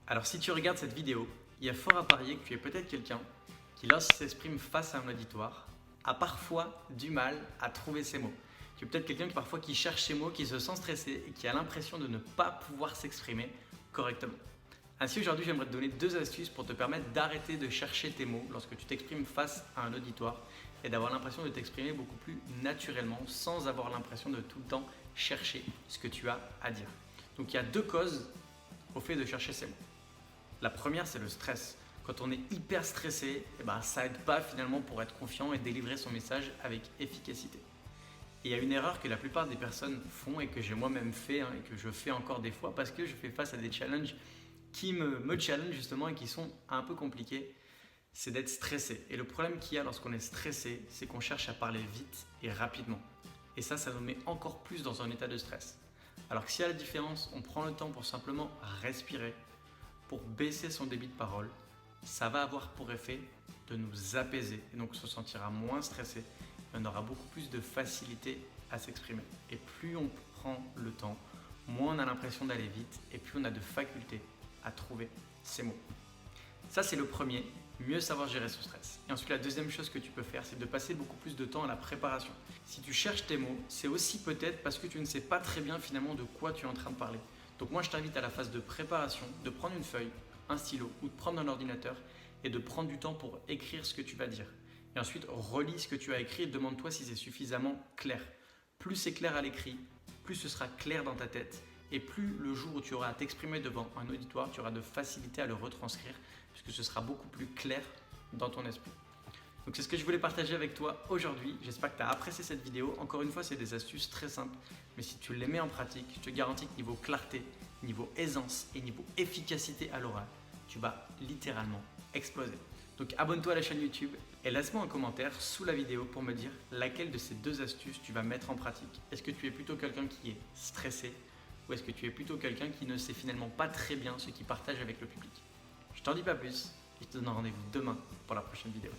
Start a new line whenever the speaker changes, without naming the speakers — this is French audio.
Alors si tu regardes cette vidéo, il y a fort à parier que tu es peut-être quelqu'un qui, lorsqu'il s'exprime face à un auditoire, a parfois du mal à trouver ses mots. Tu es peut-être quelqu'un qui cherche ses mots, qui se sent stressé et qui a l'impression de ne pas pouvoir s'exprimer correctement. Ainsi aujourd'hui, j'aimerais te donner 2 astuces pour te permettre d'arrêter de chercher tes mots lorsque tu t'exprimes face à un auditoire et d'avoir l'impression de t'exprimer beaucoup plus naturellement sans avoir l'impression de tout le temps chercher ce que tu as à dire. Donc il y a 2 causes au fait de chercher ses mots. La première, c'est le stress. Quand on est hyper stressé, ça aide pas finalement pour être confiant et délivrer son message avec efficacité. Et il y a une erreur que la plupart des personnes font et que j'ai moi-même fait et que je fais encore des fois parce que je fais face à des challenges qui me challengent justement et qui sont un peu compliqués, c'est d'être stressé. Et le problème qu'il y a lorsqu'on est stressé, c'est qu'on cherche à parler vite et rapidement. Et ça nous met encore plus dans un état de stress. Alors que si à la différence, on prend le temps pour simplement respirer, pour baisser son débit de parole, ça va avoir pour effet de nous apaiser et donc on se sentira moins stressé et on aura beaucoup plus de facilité à s'exprimer. Et plus on prend le temps, moins on a l'impression d'aller vite et plus on a de faculté à trouver ses mots. Ça c'est le premier, mieux savoir gérer son stress. Et ensuite la deuxième chose que tu peux faire, c'est de passer beaucoup plus de temps à la préparation. Si tu cherches tes mots, c'est aussi peut-être parce que tu ne sais pas très bien finalement de quoi tu es en train de parler. Donc moi je t'invite à la phase de préparation, de prendre une feuille, un stylo ou de prendre un ordinateur et de prendre du temps pour écrire ce que tu vas dire. Et ensuite relis ce que tu as écrit et demande-toi si c'est suffisamment clair. Plus c'est clair à l'écrit, plus ce sera clair dans ta tête et plus le jour où tu auras à t'exprimer devant un auditoire, tu auras de facilité à le retranscrire puisque ce sera beaucoup plus clair dans ton esprit. Donc c'est ce que je voulais partager avec toi aujourd'hui. J'espère que tu as apprécié cette vidéo. Encore une fois, c'est des astuces très simples. Mais si tu les mets en pratique, je te garantis que niveau clarté, niveau aisance et niveau efficacité à l'oral, tu vas littéralement exploser. Donc abonne-toi à la chaîne YouTube et laisse-moi un commentaire sous la vidéo pour me dire laquelle de ces 2 astuces tu vas mettre en pratique. Est-ce que tu es plutôt quelqu'un qui est stressé ou est-ce que tu es plutôt quelqu'un qui ne sait finalement pas très bien ce qu'il partage avec le public? Je t'en dis pas plus et je te donne rendez-vous demain pour la prochaine vidéo.